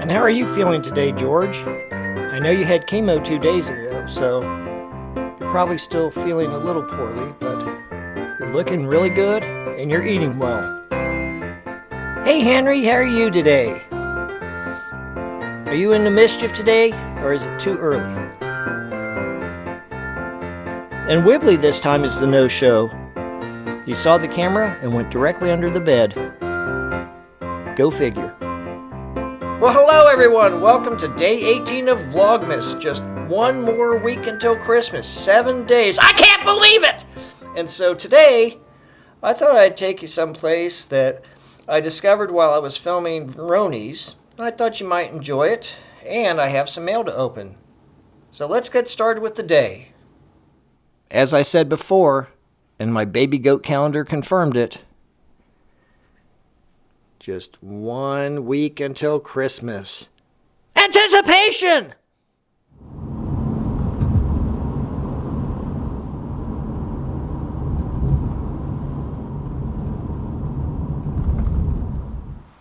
And how are you feeling today, George? I know you had chemo 2 days ago, so you're probably still feeling a little poorly, but you're looking really good and you're eating well. Hey Henry, how are you today? Are you in the mischief today, or is it too early? And Wibbly this time is the no-show. He saw the camera and went directly under the bed. Go figure. Well, hello everyone. Welcome to day 18 of Vlogmas. Just one more week until Christmas. 7 days. I can't believe it! And so today, I thought I'd take you someplace that I discovered while I was filming Ronies. I thought you might enjoy it, and I have some mail to open. So let's get started with the day. As I said before, and my baby goat calendar confirmed it, just 1 week until Christmas. Anticipation!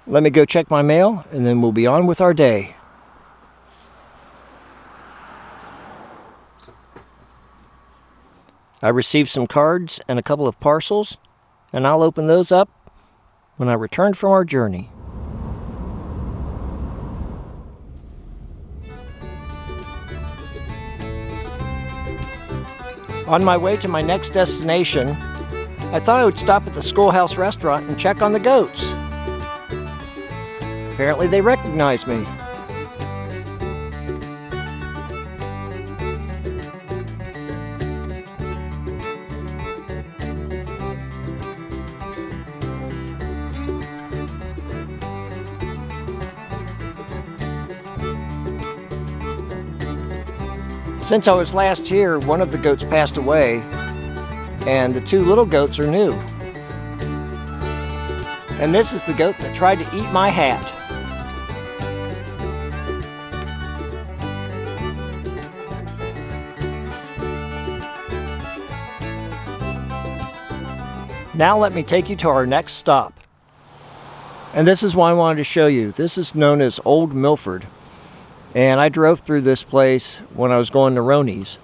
Let me go check my mail, and then we'll be on with our day. I received some cards and a couple of parcels, and I'll open those up when I return from our journey. On my way to my next destination, I thought I would stop at the Schoolhouse restaurant and check on the goats. Apparently they recognized me. Since I was last here, one of the goats passed away, and the 2 little goats are new. And this is the goat that tried to eat my hat. Now let me take you to our next stop. And this is what I wanted to show you. This is known as Old Milford. And I drove through this place when I was going to Ronies,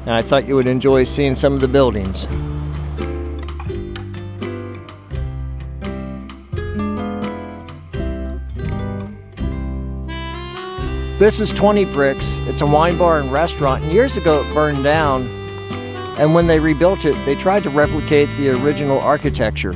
and I thought you would enjoy seeing some of the buildings. This is 20 Bricks. It's a wine bar and restaurant, and years ago it burned down, and when they rebuilt it, they tried to replicate the original architecture.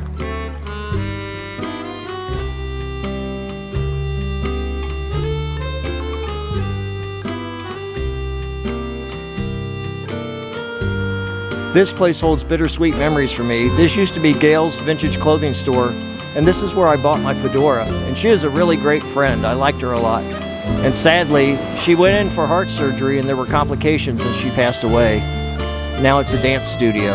This place holds bittersweet memories for me. This used to be Gail's vintage clothing store, and this is where I bought my fedora. And she is a really great friend. I liked her a lot. And sadly, she went in for heart surgery and there were complications and she passed away. Now it's a dance studio.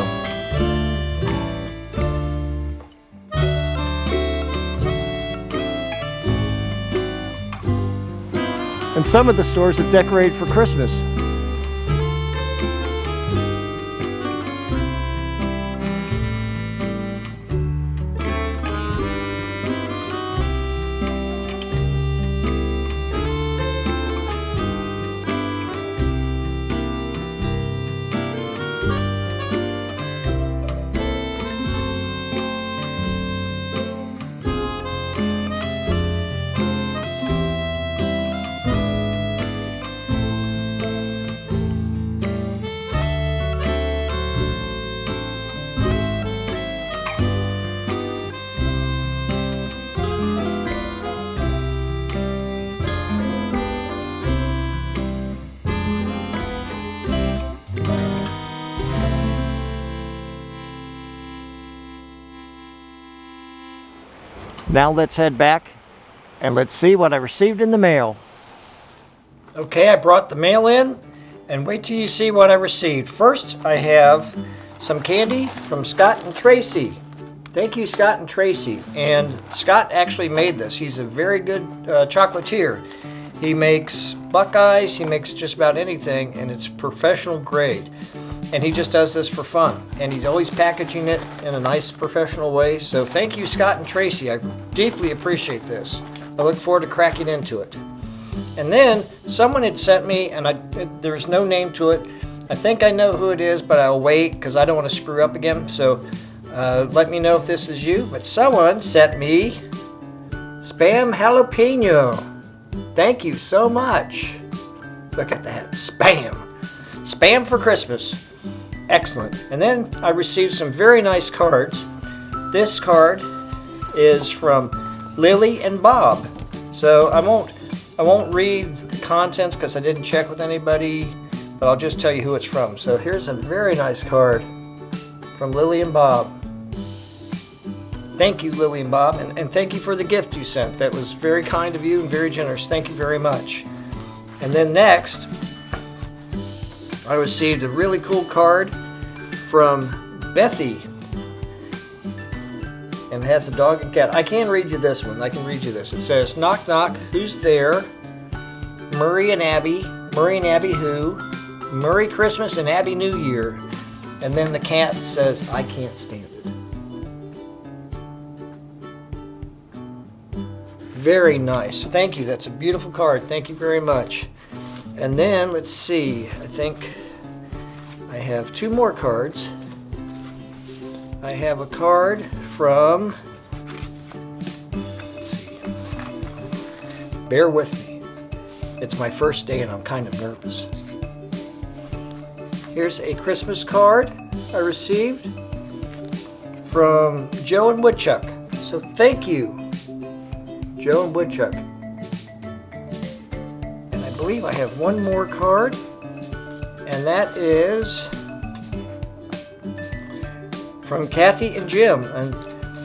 And some of the stores have decorated for Christmas. Now let's head back and let's see what I received in the mail. Okay, I brought the mail in, and wait till you see what I received. First, I have some candy from Scott and Tracy. Thank you, Scott and Tracy. And Scott actually made this. He's a very good chocolatier. He makes Buckeyes, he makes just about anything, and it's professional grade. And he just does this for fun. And he's always packaging it in a nice professional way. So thank you, Scott and Tracy. I deeply appreciate this. I look forward to cracking into it. And then someone had sent me, and there's no name to it. I think I know who it is, but I'll wait because I don't want to screw up again. So let me know if this is you. But someone sent me Spam Jalapeno. Thank you so much. Look at that. Spam. Spam for Christmas. Excellent. And then I received some very nice cards. This card is from Lily and Bob. So I won't read the contents because I didn't check with anybody, but I'll just tell you who it's from. So here's a very nice card from Lily and Bob. Thank you, Lily and Bob, and thank you for the gift you sent. That was very kind of you and very generous. Thank you very much. And then next, I received a really cool card from Bethy. And it has a dog and cat. I can't read you this one. I can read you this. It says, knock, knock, who's there? Murray and Abby. Murray and Abby who? Merry Christmas and Abby New Year. And then the cat says, I can't stand it. Very nice. Thank you. That's a beautiful card. Thank you very much. And then, let's see. I think I have two more cards. I have a card from, let's see. Bear with me. It's my first day and I'm kind of nervous. Here's a Christmas card I received from Joe and Woodchuck. So thank you, Joe and Woodchuck. And I believe I have one more card, and that is from Kathy and Jim. And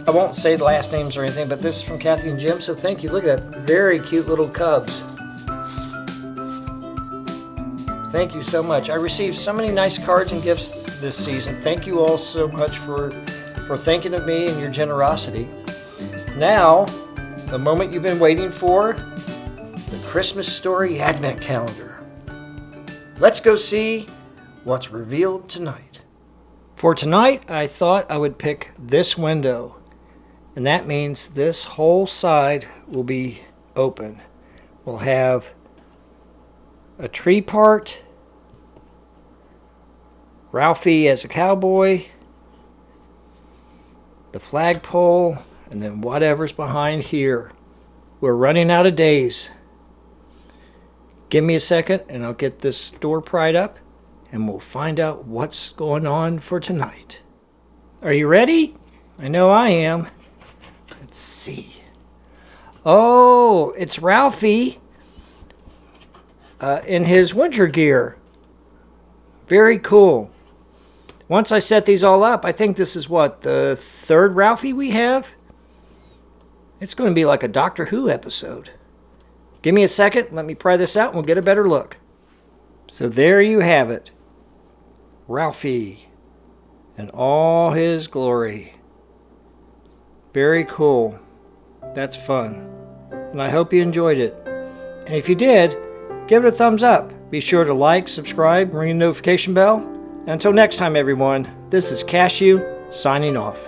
I won't say the last names or anything, but this is from Kathy and Jim, so thank you. Look at that, very cute little cubs. Thank you so much. I received so many nice cards and gifts this season. Thank you all so much for thinking of me and your generosity. Now, the moment you've been waiting for, the Christmas Story Advent Calendar. Let's go see what's revealed tonight. For tonight, I thought I would pick this window, and that means this whole side will be open. We'll have a tree part, Ralphie as a cowboy, the flagpole, and then whatever's behind here. We're running out of days. Give me a second and I'll get this door pried up and we'll find out what's going on for tonight. Are you ready? I know I am. Let's see. Oh, it's Ralphie in his winter gear. Very cool. Once I set these all up, I think this is what, the third Ralphie we have? It's going to be like a Doctor Who episode. Give me a second, let me pry this out and we'll get a better look. So there you have it. Ralphie in all his glory. Very cool. That's fun. And I hope you enjoyed it. And if you did, give it a thumbs up. Be sure to like, subscribe, ring the notification bell. Until next time, everyone, this is Cashew signing off.